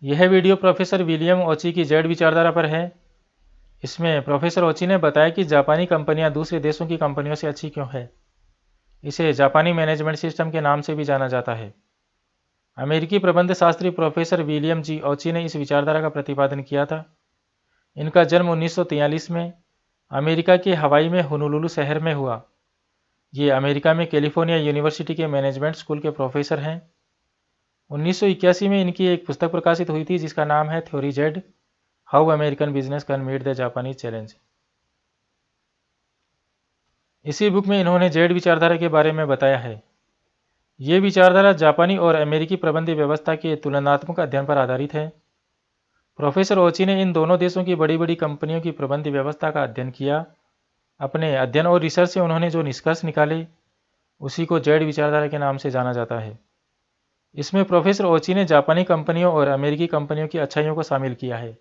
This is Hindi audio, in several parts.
यह वीडियो प्रोफेसर विलियम ओची की जेड विचारधारा पर है। इसमें प्रोफेसर ओची ने बताया कि जापानी कंपनियां दूसरे देशों की कंपनियों से अच्छी क्यों है। इसे जापानी मैनेजमेंट सिस्टम के नाम से भी जाना जाता है। अमेरिकी प्रबंध शास्त्री प्रोफेसर विलियम जी ओची ने इस विचारधारा का प्रतिपादन किया था। इनका जन्म 1943 में अमेरिका के हवाई में होनोलुलु शहर में हुआ। ये अमेरिका में कैलिफोर्निया यूनिवर्सिटी के मैनेजमेंट स्कूल के प्रोफेसर हैं। 1981 में इनकी एक पुस्तक प्रकाशित हुई थी जिसका नाम है theory Z, how American business can meet the Japanese challenge. इसी बुक में इन्होंने जेड विचारधारा के बारे में बताया है। ये विचारधारा जापानी और अमेरिकी प्रबंध व्यवस्था के तुलनात्मक अध्ययन पर आधारित है। प्रोफेसर ओची ने इन दोनों देशों की बड़ी बड़ी कंपनियों की प्रबंध व्यवस्था का अध्ययन किया। अपने अध्ययन और रिसर्च से उन्होंने जो निष्कर्ष निकाले उसी को जेड विचारधारा के नाम से जाना जाता है। इसमें प्रोफेसर ओची ने जापानी कंपनियों और अमेरिकी कंपनियों की अच्छाइयों को शामिल किया है।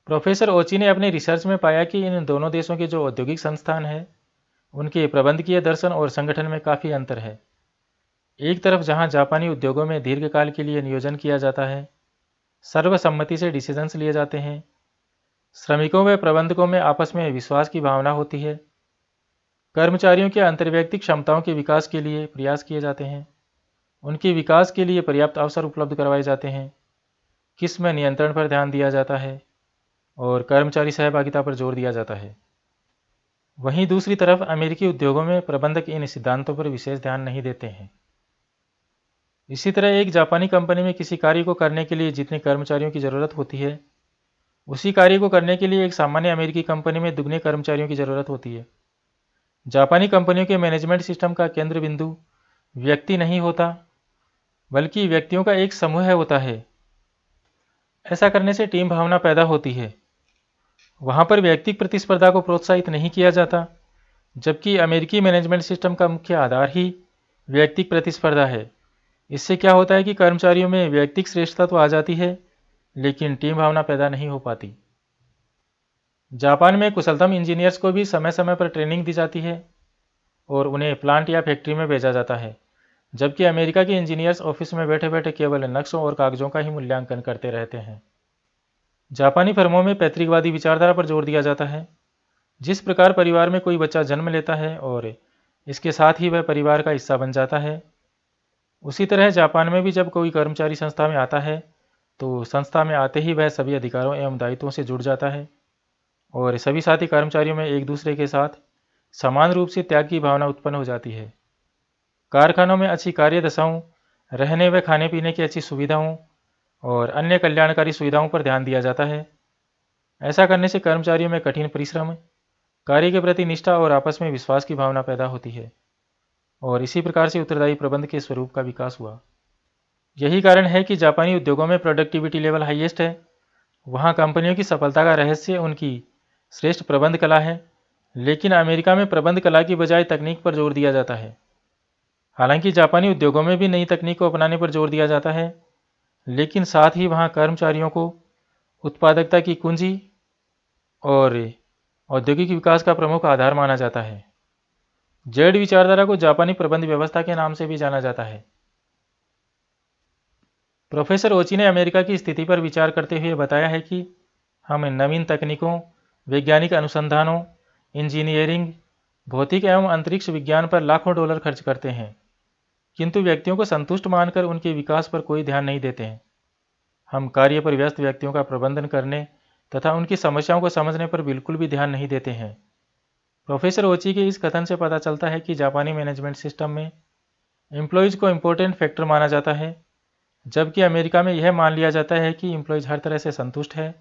प्रोफेसर ओची ने अपने रिसर्च में पाया कि इन दोनों देशों के जो औद्योगिक संस्थान हैं उनके प्रबंधकीय दर्शन और संगठन में काफ़ी अंतर है। एक तरफ जहां जापानी उद्योगों में दीर्घकाल के लिए नियोजन किया जाता है, सर्वसम्मति से डिसीजंस लिए जाते हैं, श्रमिकों व प्रबंधकों में आपस में विश्वास की भावना होती है, कर्मचारियों के अंतर्व्यक्तिक क्षमताओं के विकास के लिए प्रयास किए जाते हैं, उनके विकास के लिए पर्याप्त अवसर उपलब्ध करवाए जाते हैं, किस्म नियंत्रण पर ध्यान दिया जाता है और कर्मचारी सहभागिता पर जोर दिया जाता है। वहीं दूसरी तरफ अमेरिकी उद्योगों में प्रबंधक इन सिद्धांतों पर विशेष ध्यान नहीं देते हैं। इसी तरह एक जापानी कंपनी में किसी कार्य को करने के लिए जितने कर्मचारियों की ज़रूरत होती है उसी कार्य को करने के लिए एक सामान्य अमेरिकी कंपनी में दुगने कर्मचारियों की ज़रूरत होती है। जापानी कंपनियों के मैनेजमेंट सिस्टम का केंद्र बिंदु व्यक्ति नहीं होता बल्कि व्यक्तियों का एक समूह होता है। ऐसा करने से टीम भावना पैदा होती है। वहाँ पर व्यक्तिगत प्रतिस्पर्धा को प्रोत्साहित नहीं किया जाता, जबकि अमेरिकी मैनेजमेंट सिस्टम का मुख्य आधार ही व्यक्तिगत प्रतिस्पर्धा है। इससे क्या होता है कि कर्मचारियों में व्यक्तिगत श्रेष्ठता तो आ जाती है लेकिन टीम भावना पैदा नहीं हो पाती। जापान में कुशलतम इंजीनियर्स को भी समय समय पर ट्रेनिंग दी जाती है और उन्हें प्लांट या फैक्ट्री में भेजा जाता है, जबकि अमेरिका के इंजीनियर्स ऑफिस में बैठे बैठे केवल नक्शों और कागजों का ही मूल्यांकन करते रहते हैं। जापानी फर्मों में पैतृकवादी विचारधारा पर जोर दिया जाता है। जिस प्रकार परिवार में कोई बच्चा जन्म लेता है और इसके साथ ही वह परिवार का हिस्सा बन जाता है, उसी तरह जापान में भी जब कोई कर्मचारी संस्था में आता है तो संस्था में आते ही वह सभी अधिकारों एवं दायित्वों से जुड़ जाता है और सभी साथी कर्मचारियों में एक दूसरे के साथ समान रूप से त्याग की भावना उत्पन्न हो जाती है। कारखानों में अच्छी कार्यदशाओं, रहने व खाने पीने की अच्छी सुविधाओं और अन्य कल्याणकारी सुविधाओं पर ध्यान दिया जाता है। ऐसा करने से कर्मचारियों में कठिन परिश्रम, कार्य के प्रति निष्ठा और आपस में विश्वास की भावना पैदा होती है और इसी प्रकार से उत्तरदायी प्रबंध के स्वरूप का विकास हुआ। यही कारण है कि जापानी उद्योगों में प्रोडक्टिविटी लेवल हाईएस्ट है। वहाँ कंपनियों की सफलता का रहस्य उनकी श्रेष्ठ प्रबंध कला है, लेकिन अमेरिका में प्रबंध कला की बजाय तकनीक पर जोर दिया जाता है। हालांकि जापानी उद्योगों में भी नई तकनीक को अपनाने पर जोर दिया जाता है, लेकिन साथ ही वहाँ कर्मचारियों को उत्पादकता की कुंजी और औद्योगिक विकास का प्रमुख आधार माना जाता है। जेड विचारधारा को जापानी प्रबंध व्यवस्था के नाम से भी जाना जाता है। प्रोफेसर ओची ने अमेरिका की स्थिति पर विचार करते हुए बताया है कि हम नवीन तकनीकों, वैज्ञानिक अनुसंधानों, इंजीनियरिंग, भौतिक एवं अंतरिक्ष विज्ञान पर लाखों डॉलर खर्च करते हैं, किंतु व्यक्तियों को संतुष्ट मानकर उनके विकास पर कोई ध्यान नहीं देते हैं। हम कार्य पर व्यस्त व्यक्तियों का प्रबंधन करने तथा उनकी समस्याओं को समझने पर बिल्कुल भी ध्यान नहीं देते हैं। प्रोफेसर ओची के इस कथन से पता चलता है कि जापानी मैनेजमेंट सिस्टम में एम्प्लॉयज़ को इम्पोर्टेंट फैक्टर माना जाता है, जबकि अमेरिका में यह मान लिया जाता है कि एम्प्लॉयज़ हर तरह से संतुष्ट है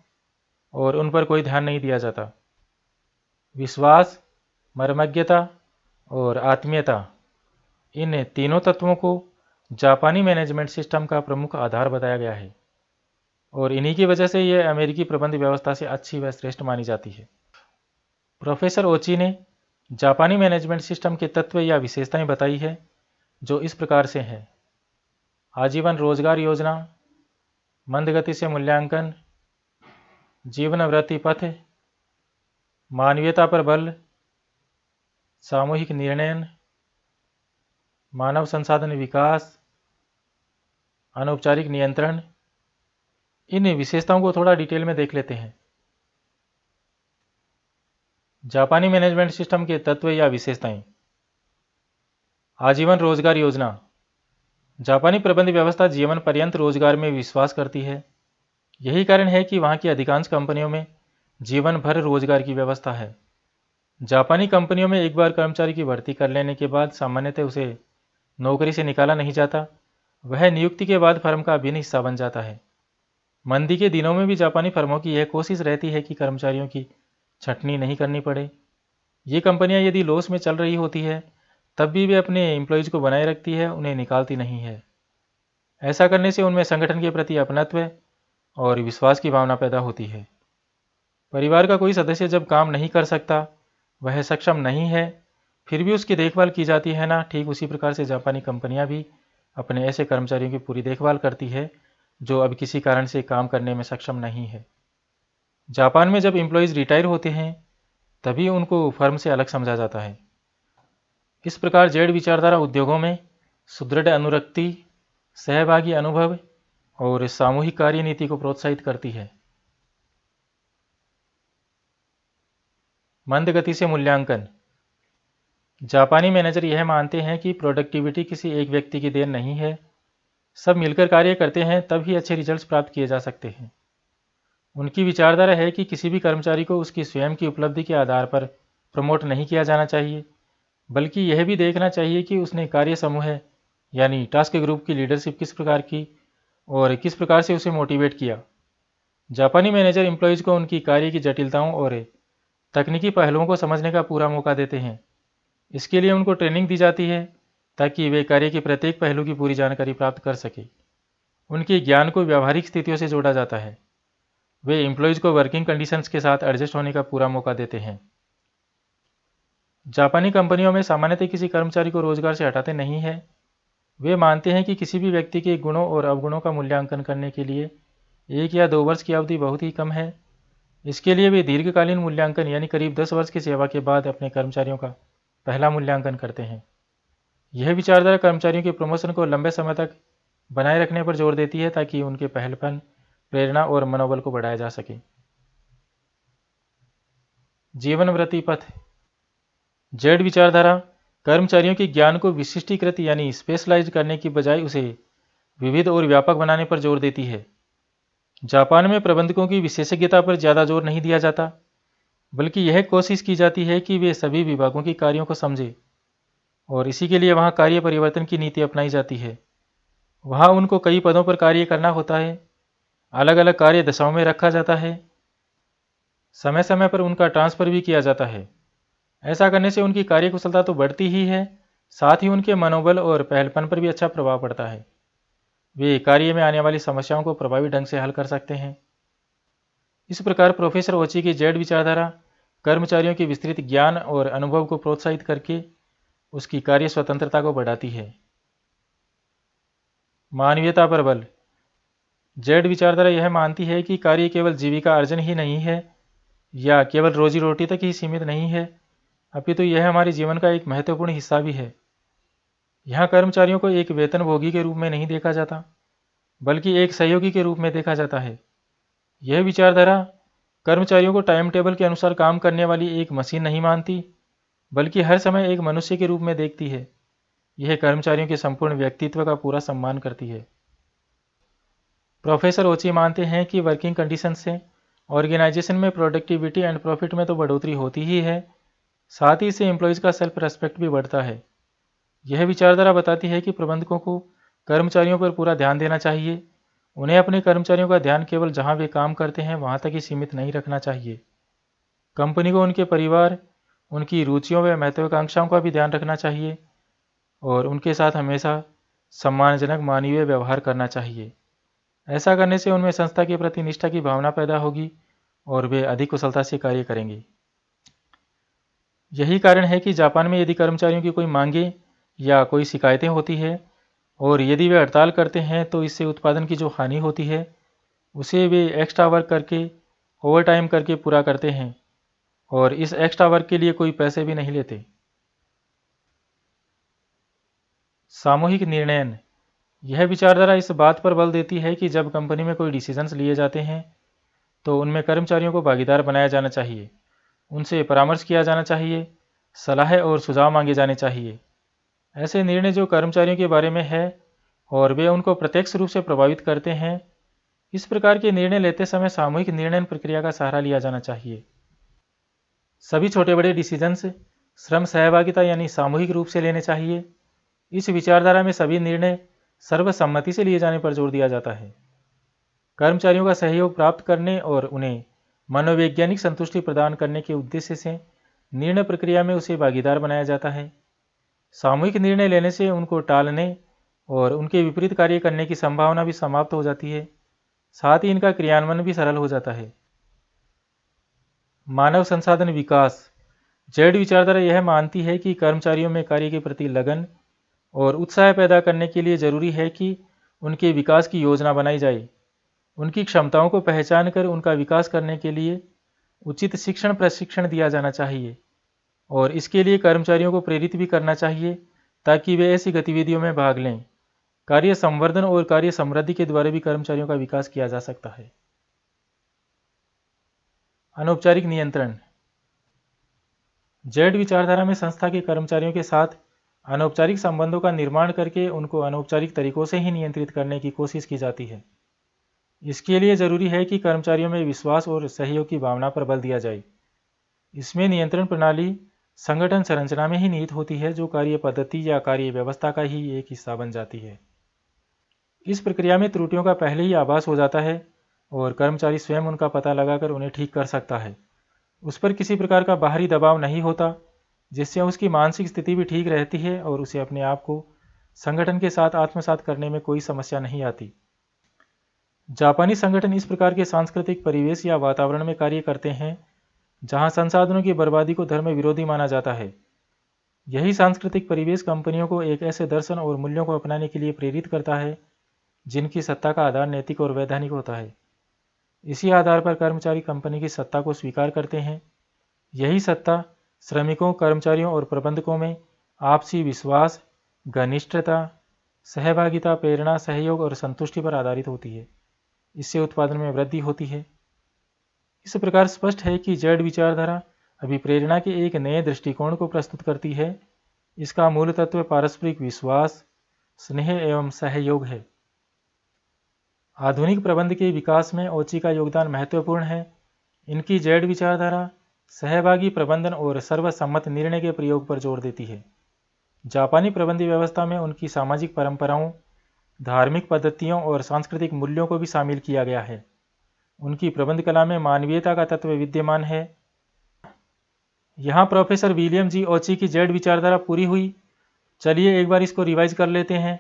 और उन पर कोई ध्यान नहीं दिया जाता। विश्वास, मर्मज्ञता और आत्मीयता, इन तीनों तत्वों को जापानी मैनेजमेंट सिस्टम का प्रमुख आधार बताया गया है और इन्हीं की वजह से यह अमेरिकी प्रबंध व्यवस्था से अच्छी व श्रेष्ठ मानी जाती है। प्रोफेसर ओची ने जापानी मैनेजमेंट सिस्टम के तत्व या विशेषताएं बताई है जो इस प्रकार से हैं: आजीवन रोजगार योजना, मंद गति से मूल्यांकन, जीवन वृत्ति पथ, मानवीयता पर बल, सामूहिक निर्णय, मानव संसाधन विकास, अनौपचारिक नियंत्रण, इन विशेषताओं को थोड़ा डिटेल में देख लेते हैं। जापानी मैनेजमेंट सिस्टम के तत्व या विशेषताएं। आजीवन रोजगार योजना। जापानी प्रबंध व्यवस्था जीवन पर्यंत रोजगार में विश्वास करती है। यही कारण है कि वहाँ की अधिकांश कंपनियों में जीवन भर रोजगार की व्यवस्था है। जापानी कंपनियों में एक बार कर्मचारी की भर्ती कर लेने के बाद सामान्यतः उसे नौकरी से निकाला नहीं जाता, वह नियुक्ति के बाद फर्म का अभिन्न हिस्सा बन जाता है। मंदी के दिनों में भी जापानी फर्मों की यह कोशिश रहती है कि कर्मचारियों की छंटनी नहीं करनी पड़े। ये कंपनियां यदि लॉस में चल रही होती है तब भी वे अपने एम्प्लॉयज़ को बनाए रखती है, उन्हें निकालती नहीं है। ऐसा करने से उनमें संगठन के प्रति अपनत्व और विश्वास की भावना पैदा होती है। परिवार का कोई सदस्य जब काम नहीं कर सकता, वह सक्षम नहीं है, फिर भी उसकी देखभाल की जाती है ना, ठीक उसी प्रकार से जापानी कंपनियां भी अपने ऐसे कर्मचारियों की पूरी देखभाल करती है जो अब किसी कारण से काम करने में सक्षम नहीं है। जापान में जब एम्प्लॉयज़ रिटायर होते हैं तभी उनको फर्म से अलग समझा जाता है। इस प्रकार जेड विचारधारा उद्योगों में सुदृढ़ अनुरक्ति, सहभागी अनुभव और सामूहिक कार्य नीति को प्रोत्साहित करती है। मंद गति से मूल्यांकन। जापानी मैनेजर यह मानते हैं कि प्रोडक्टिविटी किसी एक व्यक्ति की देन नहीं है, सब मिलकर कार्य करते हैं तब ही अच्छे रिजल्ट्स प्राप्त किए जा सकते हैं। उनकी विचारधारा है कि किसी भी कर्मचारी को उसकी स्वयं की उपलब्धि के आधार पर प्रमोट नहीं किया जाना चाहिए, बल्कि यह भी देखना चाहिए कि उसने कार्य समूह यानी टास्क ग्रुप की लीडरशिप किस प्रकार की और किस प्रकार से उसे मोटिवेट किया। जापानी मैनेजर एम्प्लॉयज़ को उनकी कार्य की जटिलताओं और तकनीकी पहलुओं को समझने का पूरा मौका देते हैं। इसके लिए उनको ट्रेनिंग दी जाती है ताकि वे कार्य के प्रत्येक पहलू की पूरी जानकारी प्राप्त कर सके। उनके ज्ञान को व्यावहारिक स्थितियों से जोड़ा जाता है। वे एम्प्लॉयज़ को वर्किंग कंडीशंस के साथ एडजस्ट होने का पूरा मौका देते हैं। जापानी कंपनियों में सामान्यतः किसी कर्मचारी को रोजगार से हटाते नहीं हैं। वे मानते हैं कि किसी भी व्यक्ति के गुणों और अवगुणों का मूल्यांकन करने के लिए 1 या 2 वर्ष की अवधि बहुत ही कम है। इसके लिए वे दीर्घकालीन मूल्यांकन यानी करीब 10 वर्ष की सेवा के बाद अपने कर्मचारियों का पहला मूल्यांकन करते हैं। यह विचारधारा कर्मचारियों के प्रमोशन को लंबे समय तक बनाए रखने पर जोर देती है ताकि उनके पहलपन, प्रेरणा और मनोबल को बढ़ाया जा सके। जीवन वृत्ति पथ। जेड विचारधारा कर्मचारियों के ज्ञान को विशिष्टीकृत यानी स्पेशलाइज करने की बजाय उसे विविध और व्यापक बनाने पर जोर देती है। जापान में प्रबंधकों की विशेषज्ञता पर ज़्यादा जोर नहीं दिया जाता, बल्कि यह कोशिश की जाती है कि वे सभी विभागों की कार्यों को समझें और इसी के लिए वहाँ कार्य परिवर्तन की नीति अपनाई जाती है। वहाँ उनको कई पदों पर कार्य करना होता है, अलग अलग कार्य दशाओं में रखा जाता है, समय समय पर उनका ट्रांसफ़र भी किया जाता है। ऐसा करने से उनकी कार्यकुशलता तो बढ़ती ही है, साथ ही उनके मनोबल और पहलपन पर भी अच्छा प्रभाव पड़ता है। वे कार्य में आने वाली समस्याओं को प्रभावी ढंग से हल कर सकते हैं। इस प्रकार प्रोफेसर ओची की जेड विचारधारा कर्मचारियों के विस्तृत ज्ञान और अनुभव को प्रोत्साहित करके उसकी कार्य स्वतंत्रता को बढ़ाती है। मानवीयता पर बल। जेड विचारधारा यह मानती है कि कार्य केवल जीविका अर्जन ही नहीं है या केवल रोजी रोटी तक ही सीमित नहीं है, अपितु यह हमारे जीवन का एक महत्वपूर्ण हिस्सा भी है। यहाँ कर्मचारियों को एक वेतनभोगी के रूप में नहीं देखा जाता, बल्कि एक सहयोगी के रूप में देखा जाता है। यह विचारधारा कर्मचारियों को टाइम टेबल के अनुसार काम करने वाली एक मशीन नहीं मानती, बल्कि हर समय एक मनुष्य के रूप में देखती है। यह कर्मचारियों के संपूर्ण व्यक्तित्व का पूरा सम्मान करती है। प्रोफेसर ओची मानते हैं कि वर्किंग कंडीशन से ऑर्गेनाइजेशन में प्रोडक्टिविटी एंड प्रॉफिट में तो बढ़ोतरी होती ही है, साथ ही इससे एम्प्लॉयज़ का सेल्फ रेस्पेक्ट भी बढ़ता है। यह विचारधारा बताती है कि प्रबंधकों को कर्मचारियों पर पूरा ध्यान देना चाहिए। उन्हें अपने कर्मचारियों का ध्यान केवल जहां वे काम करते हैं वहां तक ही सीमित नहीं रखना चाहिए। कंपनी को उनके परिवार, उनकी रुचियों व महत्वाकांक्षाओं का भी ध्यान रखना चाहिए और उनके साथ हमेशा सम्मानजनक मानवीय व्यवहार करना चाहिए। ऐसा करने से उनमें संस्था के प्रति निष्ठा की भावना पैदा होगी और वे अधिक कुशलता से कार्य करेंगे। यही कारण है कि जापान में यदि कर्मचारियों की कोई मांगे या कोई शिकायतें होती है और यदि वे हड़ताल करते हैं तो इससे उत्पादन की जो हानि होती है उसे वे एक्स्ट्रा वर्क करके, ओवर टाइम करके पूरा करते हैं और इस एक्स्ट्रा वर्क के लिए कोई पैसे भी नहीं लेते। सामूहिक निर्णयन। यह विचारधारा इस बात पर बल देती है कि जब कंपनी में कोई डिसीजंस लिए जाते हैं तो उनमें कर्मचारियों को भागीदार बनाया जाना चाहिए, उनसे परामर्श किया जाना चाहिए, सलाह और सुझाव मांगे जाने चाहिए। ऐसे निर्णय जो कर्मचारियों के बारे में है और वे उनको प्रत्यक्ष रूप से प्रभावित करते हैं, इस प्रकार के निर्णय लेते समय सामूहिक निर्णय प्रक्रिया का सहारा लिया जाना चाहिए। सभी छोटे बड़े डिसीजंस श्रम सहभागिता यानी सामूहिक रूप से लेने चाहिए। इस विचारधारा में सभी निर्णय सर्वसम्मति से लिए जाने पर जोर दिया जाता है। कर्मचारियों का सहयोग प्राप्त करने और उन्हें मनोवैज्ञानिक संतुष्टि प्रदान करने के उद्देश्य से निर्णय प्रक्रिया में उसे भागीदार बनाया जाता है। सामूहिक निर्णय लेने से उनको टालने और उनके विपरीत कार्य करने की संभावना भी समाप्त हो जाती है, साथ ही इनका क्रियान्वयन भी सरल हो जाता है। मानव संसाधन विकास। जेड विचारधारा यह मानती है कि कर्मचारियों में कार्य के प्रति लगन और उत्साह पैदा करने के लिए जरूरी है कि उनके विकास की योजना बनाई जाए। उनकी क्षमताओं को पहचान कर उनका विकास करने के लिए उचित शिक्षण प्रशिक्षण दिया जाना चाहिए और इसके लिए कर्मचारियों को प्रेरित भी करना चाहिए ताकि वे ऐसी गतिविधियों में भाग लें। कार्य संवर्धन और कार्य समृद्धि के द्वारा भी कर्मचारियों का विकास किया जा सकता है। अनौपचारिक नियंत्रण। जेड विचारधारा में संस्था के कर्मचारियों के साथ अनौपचारिक संबंधों का निर्माण करके उनको अनौपचारिक तरीकों से ही नियंत्रित करने की कोशिश की जाती है। इसके लिए जरूरी है कि कर्मचारियों में विश्वास और सहयोग की भावना पर बल दिया जाए। इसमें नियंत्रण प्रणाली संगठन संरचना में ही निहित होती है, जो कार्य पद्धति या कार्य व्यवस्था का ही एक हिस्सा बन जाती है। इस प्रक्रिया में त्रुटियों का पहले ही आभास हो जाता है और कर्मचारी स्वयं उनका पता लगाकर उन्हें ठीक कर सकता है। उस पर किसी प्रकार का बाहरी दबाव नहीं होता, जिससे उसकी मानसिक स्थिति भी ठीक रहती है और उसे अपने आप को संगठन के साथ आत्मसात करने में कोई समस्या नहीं आती। जापानी संगठन इस प्रकार के सांस्कृतिक परिवेश या वातावरण में कार्य करते हैं जहां संसाधनों की बर्बादी को धर्म विरोधी माना जाता है। यही सांस्कृतिक परिवेश कंपनियों को एक ऐसे दर्शन और मूल्यों को अपनाने के लिए प्रेरित करता है जिनकी सत्ता का आधार नैतिक और वैधानिक होता है। इसी आधार पर कर्मचारी कंपनी की सत्ता को स्वीकार करते हैं। यही सत्ता श्रमिकों, कर्मचारियों और प्रबंधकों में आपसी विश्वास, घनिष्ठता, सहभागिता, प्रेरणा, सहयोग और संतुष्टि पर आधारित होती है। इससे उत्पादन में वृद्धि होती है। इस प्रकार स्पष्ट है कि जेड विचारधारा अभिप्रेरणा के एक नए दृष्टिकोण को प्रस्तुत करती है। इसका मूल तत्व पारस्परिक विश्वास, स्नेह एवं सहयोग है। आधुनिक प्रबंध के विकास में ओची का योगदान महत्वपूर्ण है। इनकी जेड विचारधारा सहभागी प्रबंधन और सर्वसम्मत निर्णय के प्रयोग पर जोर देती है। जापानी प्रबंध व्यवस्था में उनकी सामाजिक परंपराओं, धार्मिक पद्धतियों और सांस्कृतिक मूल्यों को भी शामिल किया गया है। उनकी प्रबंध कला में मानवीयता का तत्व विद्यमान है। यहाँ प्रोफेसर विलियम जी ओची की जेड विचारधारा पूरी हुई। चलिए एक बार इसको रिवाइज कर लेते हैं।